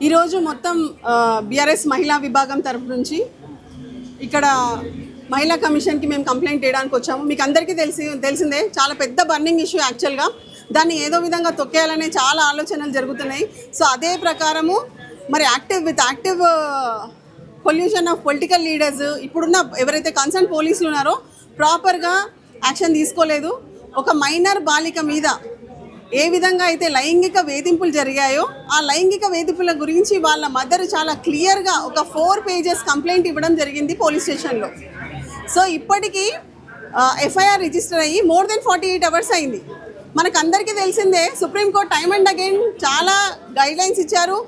ఈరోజు మొత్తం బీఆర్ఎస్ మహిళా విభాగం తరపు నుంచి ఇక్కడ మహిళా కమిషన్కి మేము కంప్లైంట్ చేయడానికి వచ్చాము. మీకు అందరికీ తెలిసిందే, చాలా పెద్ద బర్నింగ్ ఇష్యూ. యాక్చువల్గా దాన్ని ఏదో విధంగా తొక్కేయాలనే చాలా ఆలోచనలు జరుగుతున్నాయి. సో అదే ప్రకారము మరి active pollution of political leaders ఇప్పుడున్న ఎవరైతే కన్సర్న్ పోలీసులు ఉన్నారో ప్రాపర్గా యాక్షన్ తీసుకోలేదు. ఒక మైనర్ బాలిక మీద ఏ విధంగా అయితే లైంగిక వేధింపులు జరిగాయో ఆ లైంగిక వేధింపుల గురించి వాళ్ళ మదర్ చాలా క్లియర్గా ఒక 4 పేజెస్ కంప్లైంట్ ఇవ్వడం జరిగింది పోలీస్ స్టేషన్లో. సో ఇప్పటికీ ఎఫ్ఐఆర్ రిజిస్టర్ అయ్యి మోర్ దెన్ 48 అవర్స్ అయింది. మనకందరికీ తెలిసిందే, సుప్రీంకోర్టు టైమ్ అండ్ అగైన్ చాలా గైడ్లైన్స్ ఇచ్చారు,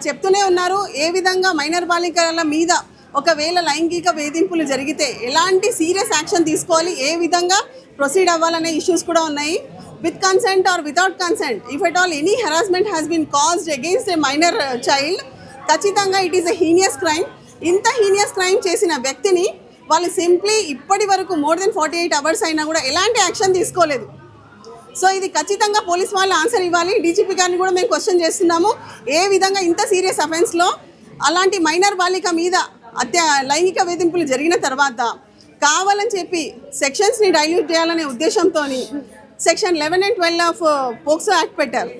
చెప్తూనే ఉన్నారు ఏ విధంగా మైనర్ బాలికల మీద ఒకవేళ లైంగిక వేధింపులు జరిగితే ఎలాంటి సీరియస్ యాక్షన్ తీసుకోవాలి, ఏ విధంగా ప్రొసీడ్ అవ్వాలనే ఇష్యూస్ కూడా ఉన్నాయి. With consent or without consent, if at all any harassment has been caused against a minor child, ఖచ్చితంగా it is a heinous crime. ఇంత హీనియస్ క్రైమ్ చేసిన వ్యక్తిని వాళ్ళు సింప్లీ ఇప్పటి వరకు మోర్ దెన్ 48 అవర్స్ అయినా కూడా ఎలాంటి యాక్షన్ తీసుకోలేదు. సో ఇది ఖచ్చితంగా పోలీస్ వాళ్ళు ఆన్సర్ ఇవ్వాలి. డీజీపీ గారిని కూడా మేము క్వశ్చన్ చేస్తున్నాము, ఏ విధంగా ఇంత సీరియస్ అఫెన్స్లో అలాంటి మైనర్ బాలిక మీద లైంగిక వేధింపులు జరిగిన తర్వాత కావాలని చెప్పి సెక్షన్స్ని డైల్యూట్ చేయాలనే ఉద్దేశంతో section 11 and 12 of POCSO act పెట్టారు.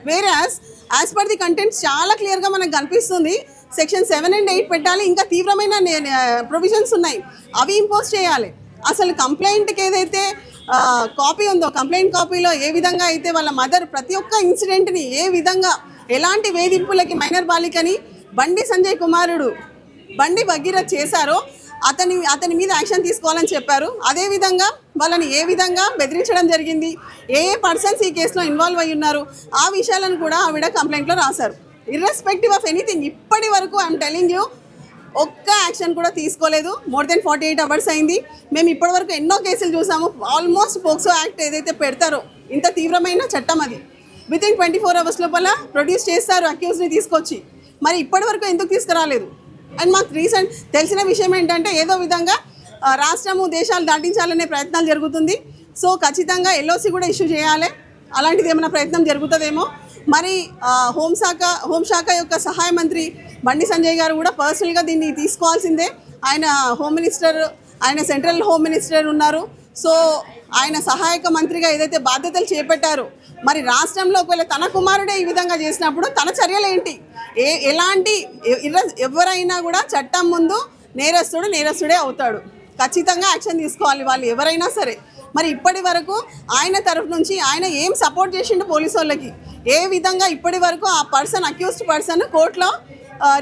వేరాస్ యాజ్ పర్ ది కంటెంట్స్ చాలా క్లియర్గా మనకు కనిపిస్తుంది సెక్షన్ 7 and 8 పెట్టాలి. ఇంకా తీవ్రమైన ప్రొవిజన్స్ ఉన్నాయి, అవి ఇంపోజ్ చేయాలి. అసలు కంప్లైంట్కి ఏదైతే కాపీ ఉందో కంప్లైంట్ కాపీలో ఏ విధంగా అయితే వాళ్ళ మదర్ ప్రతి ఒక్క ఇన్సిడెంట్ని ఏ విధంగా ఎలాంటి వేధింపులకి మైనర్ బాలికని బండి సంజయ్ కుమారుడు బండి భగీరథ్ చేశారో అతని మీద యాక్షన్ తీసుకోవాలని చెప్పారు. అదేవిధంగా వాళ్ళని ఏ విధంగా బెదిరించడం జరిగింది, ఏ పర్సన్స్ ఈ కేసులో ఇన్వాల్వ్ అయ్యి ఉన్నారు, ఆ విషయాలను కూడా ఆవిడ కంప్లైంట్లో రాశారు. ఇర్రెస్పెక్టివ్ ఆఫ్ ఎనీథింగ్ ఇప్పటి వరకు ఐఎమ్ టెలింగ్ యూ ఒక్క యాక్షన్ కూడా తీసుకోలేదు. మోర్ దెన్ 48 అవర్స్ అయింది. మేము ఇప్పటివరకు ఎన్నో కేసులు చూసాము. ఆల్మోస్ట్ పోక్సో యాక్ట్ ఏదైతే పెడతారో ఇంత తీవ్రమైన చట్టం అది వితిన్ 24 అవర్స్ లోపల ప్రొడ్యూస్ చేస్తారు అక్యూజ్ని తీసుకొచ్చి. మరి ఇప్పటి వరకు ఎందుకు తీసుకురాలేదు? అండ్ మాకు రీసెంట్ తెలిసిన విషయం ఏంటంటే ఏదో విధంగా రాష్ట్రము దేశాలు దాటించాలనే ప్రయత్నాలు జరుగుతుంది. సో ఖచ్చితంగా ఎల్ఓసి కూడా ఇష్యూ చేయాలి. అలాంటిది ఏమైనా ప్రయత్నం జరుగుతుందేమో. మరి హోంశాఖ యొక్క సహాయ మంత్రి బండి సంజయ్ గారు కూడా పర్సనల్గా దీన్ని తీసుకోవాల్సిందే. ఆయన హోమ్ మినిస్టర్, ఆయన సెంట్రల్ హోమ్ మినిస్టర్ ఉన్నారు. సో ఆయన సహాయక మంత్రిగా ఏదైతే బాధ్యతలు చేపట్టారో మరి రాష్ట్రంలో ఒకవేళ తన కుమారుడే ఈ విధంగా చేసినప్పుడు తన చర్యలు ఏంటి? ఎలాంటి ఎవరైనా కూడా చట్టం ముందు నేరస్తుడే అవుతాడు. ఖచ్చితంగా యాక్షన్ తీసుకోవాలి వాళ్ళు ఎవరైనా సరే. మరి ఇప్పటి వరకు ఆయన తరఫు నుంచి ఆయన ఏం సపోర్ట్ చేసిండు పోలీసు వాళ్ళకి? ఏ విధంగా ఇప్పటి వరకు ఆ అక్యూజ్డ్ పర్సన్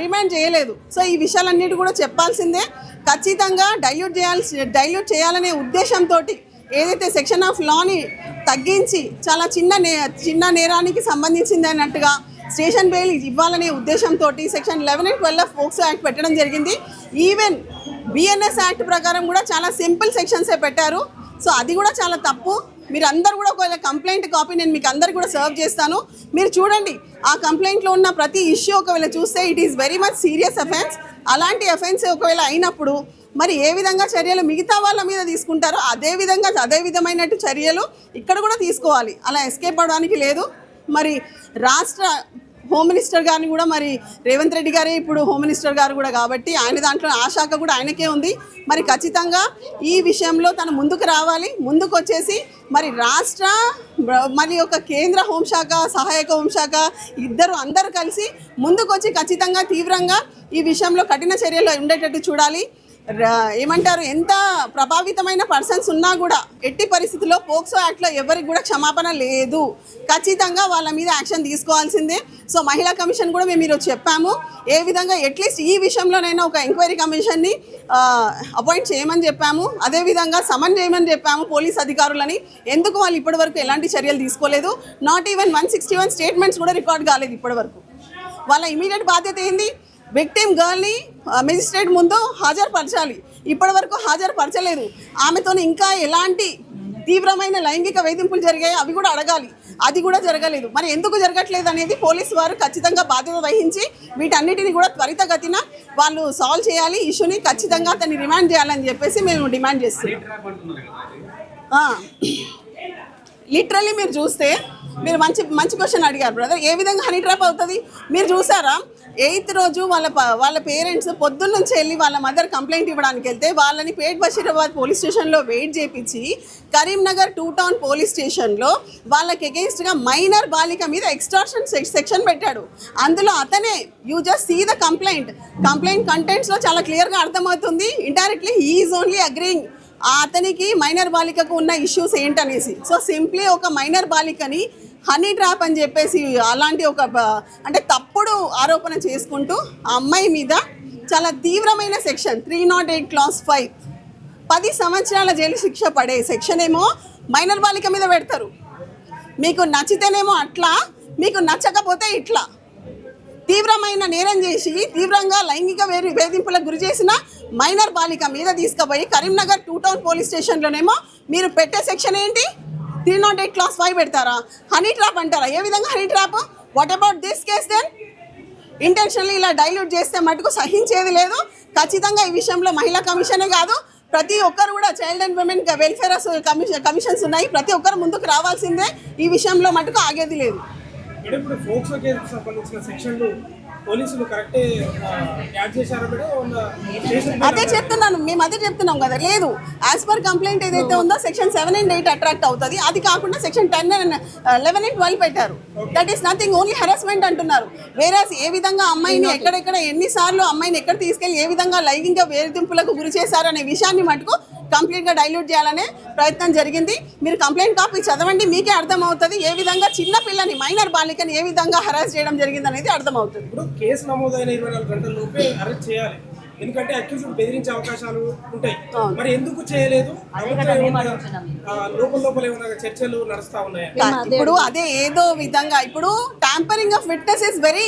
రిమాండ్ చేయలేదు. సో ఈ విషయాలన్నిటి కూడా చెప్పాల్సిందే. ఖచ్చితంగా డైల్యూట్ చేయాలనే ఉద్దేశంతో ఏదైతే సెక్షన్ ఆఫ్ లాని తగ్గించి చాలా చిన్న నేరానికి సంబంధించింది అన్నట్టుగా స్టేషన్ బెయిల్ ఇవ్వాలనే ఉద్దేశంతో section 11 and 12 of POCSO act పెట్టడం జరిగింది. ఈవెన్ బిఎన్ఎస్ యాక్ట్ ప్రకారం కూడా చాలా సింపుల్ సెక్షన్సే పెట్టారు. సో అది కూడా చాలా తప్పు. మీరు అందరు కూడా ఒకవేళ కంప్లైంట్ కాపీ నేను మీకు అందరు కూడా సర్వ్ చేస్తాను, మీరు చూడండి. ఆ కంప్లైంట్లో ఉన్న ప్రతి ఇష్యూ ఒకవేళ చూస్తే it is very much serious offence. అలాంటి అఫెన్స్ ఒకవేళ అయినప్పుడు మరి ఏ విధంగా చర్యలు మిగతా వాళ్ళ మీద తీసుకుంటారో అదే విధమైనట్టు చర్యలు ఇక్కడ కూడా తీసుకోవాలి. అలా ఎస్కేప్ అవడానికి లేదు. మరి రాష్ట్ర హోమ్ మినిస్టర్ గారిని కూడా మరి రేవంత్ రెడ్డి గారే ఇప్పుడు హోమ్ మినిస్టర్ గారు కూడా కాబట్టి ఆయన దాంట్లో ఆ శాఖ కూడా ఆయనకే ఉంది. మరి ఖచ్చితంగా ఈ విషయంలో తను ముందుకు రావాలి. ముందుకు వచ్చేసి మరి మరి ఒక కేంద్ర హోంశాఖ, సహాయక హోంశాఖ అందరూ కలిసి ముందుకు వచ్చి ఖచ్చితంగా తీవ్రంగా ఈ విషయంలో కఠిన చర్యలు ఉండేటట్టు చూడాలి. ఏమంటారు, ఎంత ప్రభావితమైన పర్సన్స్ ఉన్నా కూడా ఎట్టి పరిస్థితుల్లో పోక్సో యాక్ట్లో ఎవరికి కూడా క్షమాపణ లేదు. ఖచ్చితంగా వాళ్ళ మీద యాక్షన్ తీసుకోవాల్సిందే. సో మహిళా కమిషన్ కూడా మేము ఈరోజు చెప్పాము, ఏ విధంగా అట్లీస్ట్ ఈ విషయంలోనైనా ఒక ఎంక్వైరీ కమిషన్ని అపాయింట్ చేయమని చెప్పాము. అదేవిధంగా సమన్ చేయమని చెప్పాము పోలీస్ అధికారులని. ఎందుకు వాళ్ళు ఇప్పటివరకు ఎలాంటి చర్యలు తీసుకోలేదు? నాట్ ఈవెన్ 161 స్టేట్మెంట్స్ కూడా రికార్డ్ కాలేదు ఇప్పటివరకు. వాళ్ళ ఇమీడియట్ బాధ్యత ఏంది? విక్టిమ్ గర్ల్ని మెజిస్ట్రేట్ ముందు హాజరుపరచాలి. ఇప్పటి వరకు హాజరుపరచలేదు. ఆమెతో ఇంకా ఎలాంటి తీవ్రమైన లైంగిక వేధింపులు జరిగాయి అవి కూడా అడగాలి. అది కూడా జరగలేదు. మరి ఎందుకు జరగట్లేదు అనేది పోలీసు వారు ఖచ్చితంగా బాధ్యత వహించి వీటన్నిటిని కూడా త్వరితగతిన వాళ్ళు సాల్వ్ చేయాలి. ఇష్యూని ఖచ్చితంగా అతన్ని రిమాండ్ చేయాలని చెప్పేసి మేము డిమాండ్ చేస్తున్నాం. లిటరల్లీ మీరు చూస్తే మీరు మంచి క్వశ్చన్ అడిగారు బ్రదర్. ఏ విధంగా హనీ ట్రాప్ అవుతుంది మీరు చూసారా? 8th రోజు వాళ్ళ పేరెంట్స్ పొద్దున్న నుంచి వెళ్ళి వాళ్ళ మదర్ కంప్లైంట్ ఇవ్వడానికి వెళ్తే వాళ్ళని పేట్ బషీరాబాద్ పోలీస్ స్టేషన్లో వెయిట్ చేయించి కరీంనగర్ 2 టౌన్ పోలీస్ స్టేషన్లో వాళ్ళకి అగెయిన్స్ట్గా మైనర్ బాలిక మీద ఎక్స్టార్షన్ సెక్షన్ పెట్టాడు. అందులో అతనే you just see the complaint కంటెంట్స్లో చాలా క్లియర్గా అర్థమవుతుంది. Indirectly he is only agreeing అతనికి మైనర్ బాలికకు ఉన్న ఇష్యూస్ ఏంటనేసి. సో సింప్లీ ఒక మైనర్ బాలికని హనీ ట్రాప్ అని చెప్పేసి అలాంటి ఒక అంటే తప్పుడు ఆరోపణ చేసుకుంటూ ఆ అమ్మాయి మీద చాలా తీవ్రమైన సెక్షన్ 308 క్లాస్ 5 10 సంవత్సరాల జైలు శిక్ష పడే సెక్షన్ ఏమో మైనర్ బాలిక మీద పెడతారు. మీకు నచ్చితేనేమో అట్లా, మీకు నచ్చకపోతే ఇట్లా తీవ్రమైన నేరం చేసి తీవ్రంగా లైంగిక వేధింపులకు గురి చేసిన మైనర్ బాలిక మీద తీసుకుపోయి కరీంనగర్ 2 టౌన్ పోలీస్ స్టేషన్లోనేమో మీరు పెట్టే సెక్షన్ ఏంటి 308 క్లాస్ 5 పెడతారా? హనీ ట్రాప్ అంటారా? ఏ విధంగా honey trap? What about this case then? Intentionally ఇలా డైల్యూట్ చేస్తే మటుకు సహించేది లేదు. ఖచ్చితంగా ఈ విషయంలో మహిళా కమిషనే కాదు, ప్రతి ఒక్కరు కూడా child and women welfare commissions ఉన్నాయి, ప్రతి ఒక్కరు ముందుకు రావాల్సిందే. ఈ విషయంలో మటుకు ఆగేది లేదు. ఇప్పుడు ఫోక్సో కేసుకు సంబంధించిన సెక్షన్లు పోలీసులు కరెక్టే యాడ్ చేశారు మేడం. అదే చెప్తున్నాను, మేము అదే చెప్తున్నాం కదా. లేదు, యాజ్ పర్ కంప్లైంట్ ఏదైతే ఉందో సెక్షన్ 7 and 8 అట్రాక్ట్ అవుతుంది. అది కాకుండా సెక్షన్ 10 and 11 and 12 పెట్టారు. That is nothing, only harassment అంటున్నారు. వేరేస్ ఏ విధంగా అమ్మాయిని ఎక్కడెక్కడ ఎన్నిసార్లు అమ్మాయిని ఎక్కడ తీసుకెళ్ళి ఏ విధంగా లైంగిక వేధింపులకు గురి చేశారనే విషయాన్ని మటుకు కంప్లీట్గా డైల్యూట్ చేయాలనే ప్రయత్నం జరిగింది. మీరు కంప్లైంట్ కాపీ చదవండి, మీకే అర్థమవుతుంది ఏ విధంగా చిన్న పిల్లని మైనర్ బాలికని ఏ విధంగా హరాస్ చేయడం జరిగింది అనేది అర్థమవుతుంది. ఇప్పుడు కేసు నమోదైన 24 గంటల లోపే అరెస్ట్ చేయాలి, ఎందుకంటే అక్యూజ్డ్ బెదిరించే అవకాశాలు ఉంటాయి. మరి ఎందుకు చేయలేదు? లోపల ఏమైనా చర్చలు నడుస్తా ఉన్నాయి. ఇప్పుడు అదే ఏదో విధంగా ఇప్పుడు tampering of witness is very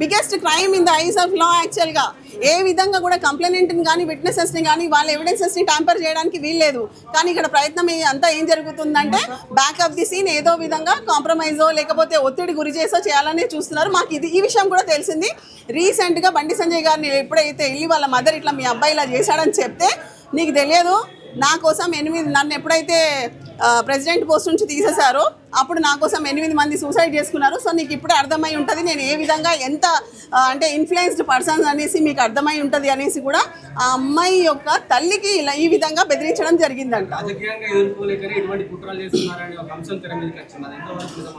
biggest crime in the eyes of law. Actual గా ఏ విధంగా కూడా కంప్లైనెంట్ ని కానీ విట్నెసెస్ ని కానీ వాళ్ళ ఎవిడెన్సెస్ ని ట్యాంపర్ చేయడానికి వీల్లేదు. కానీ ఇక్కడ ప్రయత్నం అంతా ఏం జరుగుతుందంటే బ్యాక్ ఆఫ్ ది సీన్ ఏదో విధంగా కాంప్రమైజో లేకపోతే ఒత్తిడి గురి చేసో చేయాలని చూస్తున్నారు. మాకు ఈ విషయం కూడా తెలిసింది. రీసెంట్ గా బండి సంజయ్ గారిని ఎప్పుడైతే వెళ్ళి వాళ్ళ మదర్ ఇట్లా మీ అబ్బాయి ఇలా చేశాడని చెప్తే, నీకు తెలియదు నా కోసం నన్ను ఎప్పుడైతే ప్రెసిడెంట్ పోస్ట్ నుంచి తీసేశారో అప్పుడు నా కోసం 8 మంది సూసైడ్ చేసుకున్నారు. సో నీకు ఇప్పుడే అర్థమై ఉంటుంది నేను ఏ విధంగా ఎంత అంటే ఇన్ఫ్లుయెన్స్డ్ పర్సన్స్ అనేసి మీకు అర్థమై ఉంటుంది అనేసి కూడా ఆ అమ్మాయి యొక్క తల్లికి ఇలా ఈ విధంగా బెదిరించడం జరిగిందంట.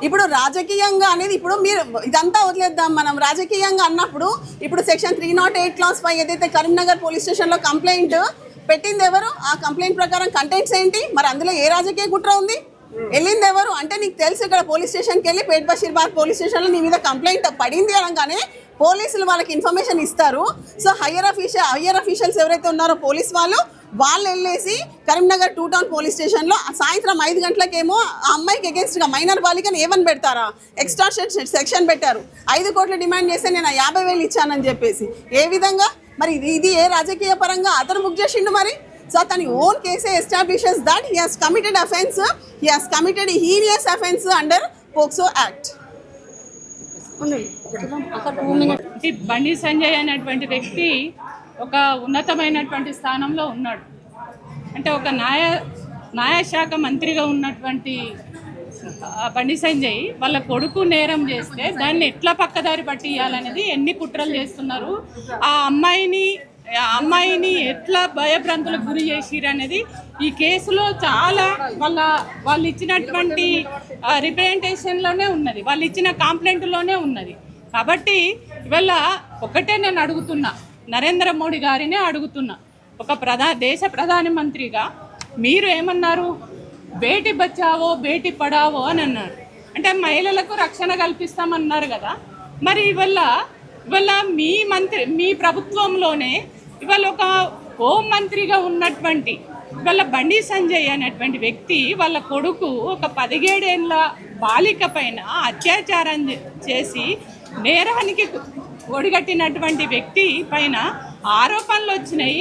ఇప్పుడు రాజకీయంగా అనేది ఇప్పుడు మీరు ఇదంతా వదిలేద్దాం. మనం రాజకీయంగా అన్నప్పుడు ఇప్పుడు సెక్షన్ 308 క్లాస్ 5 ఏదైతే కరీంనగర్ పోలీస్ స్టేషన్లో కంప్లైంట్ పెట్టింది ఎవరు? ఆ కంప్లైంట్ ప్రకారం కంటెంట్స్ ఏంటి? మరి అందులో ఏ రాజకీయ కుట్ర ఉంది? వెళ్ళింది ఎవరు అంటే నీకు తెలుసు. ఇక్కడ పోలీస్ స్టేషన్కి వెళ్ళి పేట్ బషీరాబాద్ పోలీస్ స్టేషన్లో నీ మీద కంప్లైంట్ పడింది అనగానే పోలీసులు వాళ్ళకి ఇన్ఫర్మేషన్ ఇస్తారు. సో హయ్యర్ అఫీషియల్స్ ఎవరైతే ఉన్నారో పోలీస్ వాళ్ళు వెళ్ళేసి కరీంనగర్ 2 టౌన్ పోలీస్ స్టేషన్లో సాయంత్రం 5 గంటలకేమో ఆ అమ్మాయికి అగేన్స్ట్గా మైనర్ బాలికని ఏమని పెడతారా? ఎక్స్టార్షన్ సెక్షన్ పెట్టారు. 5 కోట్లు డిమాండ్ చేస్తే నేను 50,000 ఇచ్చానని చెప్పేసి. ఏ విధంగా మరి ఇది ఏ రాజకీయ పరంగా అతను బుక్ చేసిండు మరి? సో తన ఓన్ కేసే establishes that he has committed offence, he has committed heinous offence under POCSO act. Bandi Sanjay అనేటువంటి వ్యక్తి ఒక ఉన్నతమైనటువంటి స్థానంలో ఉన్నాడు. అంటే ఒక న్యాయశాఖ మంత్రిగా ఉన్నటువంటి బండి సంజయ్ వాళ్ళ కొడుకు నేరం చేస్తే దాన్ని ఎట్లా పక్కదారి పట్టియాలనేది ఎన్ని కుట్రలు చేస్తున్నారు. ఆ అమ్మాయిని ఎట్లా భయభ్రాంతులకు గురి చేసిరు అనేది ఈ కేసులో చాలా వాళ్ళు ఇచ్చినటువంటి రిప్రజెంటేషన్లోనే ఉన్నది, వాళ్ళు ఇచ్చిన కంప్లైంట్లోనే ఉన్నది. కాబట్టి ఇవాళ ఒకటే నేను అడుగుతున్నా, నరేంద్ర మోడీ గారినే అడుగుతున్నా, ఒక దేశ ప్రధానమంత్రిగా మీరు ఏమన్నారు? బేటీ బచావో బేటీ పడావో అని అన్నారు. అంటే మహిళలకు రక్షణ కల్పిస్తామన్నారు కదా. మరి ఇవాళ మీ ప్రభుత్వంలోనే ఇవాళ ఒక హోం మంత్రిగా ఉన్నటువంటి ఇవాళ బండి సంజయ్ అనేటువంటి వ్యక్తి వాళ్ళ కొడుకు ఒక 17 ఏళ్ళ బాలిక పైన అత్యాచారం చేసి నేరానికి ఒడిగట్టినటువంటి వ్యక్తి పైన ఆరోపణలు వచ్చినాయి.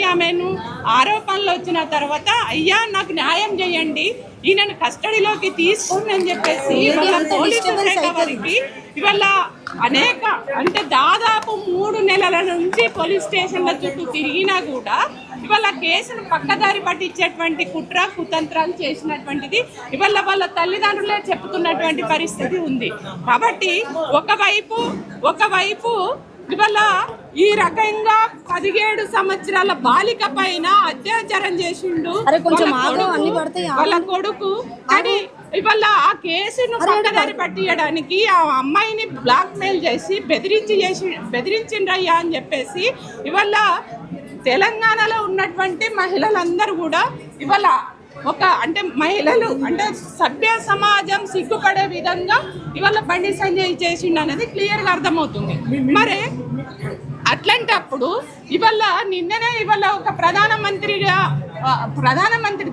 ఆరోపణలు వచ్చిన తర్వాత అయ్యా నాకు న్యాయం చేయండి, ఈయనను కస్టడీలోకి తీసుకోండి అని చెప్పేసి ఇవాళ పోలీసు శాఖ వారికి ఇవాళ అంటే దాదాపు 3 నెలల నుంచి పోలీస్ స్టేషన్ల చుట్టూ తిరిగినా కూడా ఇవాళ కేసును పక్కదారి పట్టించేటువంటి కుట్ర కుతంత్రాలు చేసినటువంటిది ఇవాళ వాళ్ళ తల్లిదండ్రులే చెప్తున్నటువంటి పరిస్థితి ఉంది. కాబట్టి ఒకవైపు ఇవాళ ఈ రకంగా 17 సంవత్సరాల బాలిక పైన అత్యాచారం చేసిండు వాళ్ళ కొడుకు. కానీ ఇవాళ ఆ కేసును పక్కదారి పట్టియడానికి ఆ అమ్మాయిని బ్లాక్ మెయిల్ చేసి బెదిరించిండ్రయ్యా అని చెప్పేసి ఇవాళ తెలంగాణలో ఉన్నటువంటి మహిళలందరూ కూడా ఇవాళ అంటే మహిళలు అంటే సభ్య సమాజం సిగ్గుపడే విధంగా ఇవాళ బండి సంజయ్ చేసిండు అనేది క్లియర్గా అర్థమవుతుంది. మరి అట్లాంటప్పుడు ఇవాళ నిన్ననే ఇవాళ ఒక ప్రధానమంత్రి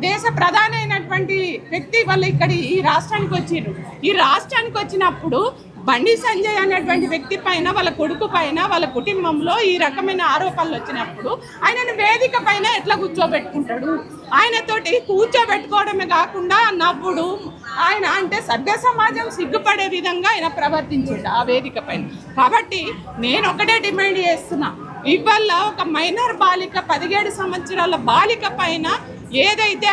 దేశ ప్రధాని అయినటువంటి వ్యక్తి ఇవాళ ఇక్కడ ఈ రాష్ట్రానికి వచ్చిండ్రు. ఈ రాష్ట్రానికి వచ్చినప్పుడు బండి సంజయ్ అనేటువంటి వ్యక్తి పైన వాళ్ళ కొడుకు పైన వాళ్ళ కుటుంబంలో ఈ రకమైన ఆరోపణలు వచ్చినప్పుడు ఆయనను వేదిక పైన ఎట్లా కూర్చోబెట్టుకుంటాడు? ఆయనతోటి కూర్చోబెట్టుకోవడమే కాకుండా అన్నప్పుడు ఆయన అంటే సభ్య సమాజం సిగ్గుపడే విధంగా ఆయన ప్రవర్తించాడు ఆ వేదిక పైన. కాబట్టి నేను ఒకటే డిమాండ్ చేస్తున్నా, ఇవాళ ఒక మైనర్ బాలిక 17 సంవత్సరాల బాలిక పైన ఏదైతే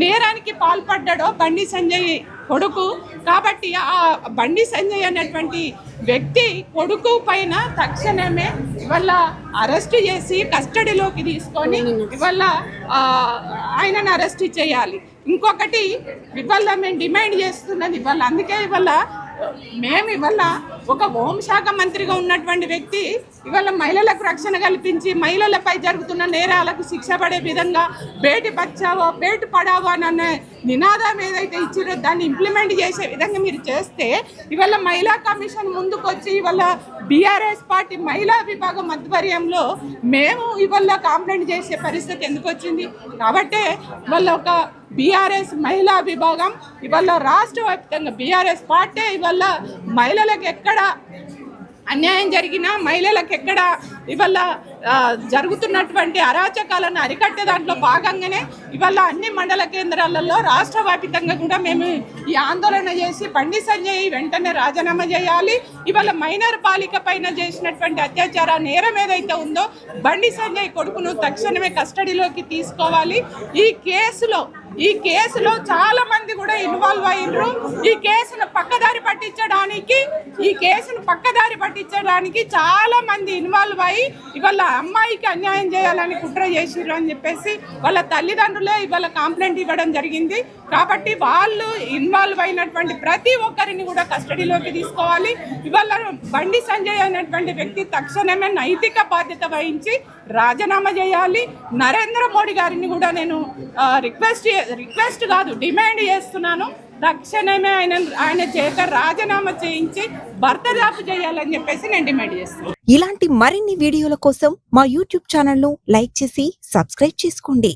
నేరానికి పాల్పడ్డాడో బండి సంజయ్ కొడుకు, కాబట్టి ఆ బండి సంజయ్ అనేటువంటి వ్యక్తి కొడుకు పైన తక్షణమే ఇవాళ అరెస్ట్ చేసి కస్టడీలోకి తీసుకొని ఇవాళ ఆయనను అరెస్ట్ చేయాలి. ఇంకొకటి ఇవాళ మేము డిమాండ్ చేస్తున్నది ఇవాళ అందుకే మేము ఇవాళ ఒక హోంశాఖ మంత్రిగా ఉన్నటువంటి వ్యక్తి ఇవాళ మహిళలకు రక్షణ కల్పించి మహిళలపై జరుగుతున్న నేరాలకు శిక్ష పడే విధంగా బేటీ బచావో బేటీ పడావో అనే నినాదం ఏదైతే ఇచ్చారో దాన్ని ఇంప్లిమెంట్ చేసే విధంగా మీరు చేస్తే ఇవాళ మహిళా కమిషన్ ముందుకు వచ్చి ఇవాళ బీఆర్ఎస్ పార్టీ మహిళా విభాగం ఆధ్వర్యంలో మేము ఇవాళ కంప్లైంట్ చేసే పరిస్థితి ఎందుకు వచ్చింది? కాబట్టి ఇవాళ ఒక బీఆర్ఎస్ మహిళా విభాగం ఇవాళ రాష్ట్ర వ్యాప్తంగా బీఆర్ఎస్ పార్టీ ఇవాళ మహిళలకు ఎక్కడ అన్యాయం జరిగినా మహిళలకు ఎక్కడ ఇవాళ జరుగుతున్నటువంటి అరాచకాలను అరికట్టే దాంట్లో భాగంగానే ఇవాళ అన్ని మండల కేంద్రాలలో రాష్ట్ర వ్యాప్తంగా కూడా మేము ఈ ఆందోళన చేసి బండి సంజయ్ వెంటనే రాజీనామా చేయాలి. ఇవాళ మైనర్ బాలిక పైన చేసినటువంటి అత్యాచార నేరం ఏదైతే ఉందో బండి సంజయ్ కొడుకును తక్షణమే కస్టడీలోకి తీసుకోవాలి. ఈ కేసులో చాలా మంది కూడా ఇన్వాల్వ్ అయ్యారు. ఈ కేసును పక్కదారి పట్టించడానికి చాలా మంది ఇన్వాల్వ్ అయ్యి ఇవాళ అమ్మాయికి అన్యాయం చేయాలని కుట్ర చేసిర్రు అని చెప్పేసి వాళ్ళ తల్లిదండ్రులే ఇవాళ కంప్లైంట్ ఇవ్వడం జరిగింది. కాబట్టి వాళ్ళు ఇన్వాల్వ్ అయినటువంటి ప్రతి ఒక్కరిని కూడా కస్టడీలోకి తీసుకోవాలి. ఇవాళ బండి సంజయ్ అనేటువంటి వ్యక్తి తక్షణమే నైతిక బాధ్యత వహించి రాజీనామా చేయాలి. నరేంద్ర మోడీ గారిని కూడా నేను రిక్వెస్ట్ కాదు డిమాండ్ చేస్తున్నాను, తక్షణమే ఆయన చేత రాజీనామా చేయించి బర్తరఫ్ చేయాలని చెప్పేసి నేను డిమాండ్ చేస్తున్నాను. ఇలాంటి మరిన్ని వీడియోల కోసం మా యూట్యూబ్ ఛానల్ ను లైక్ చేసి సబ్స్క్రైబ్ చేసుకోండి.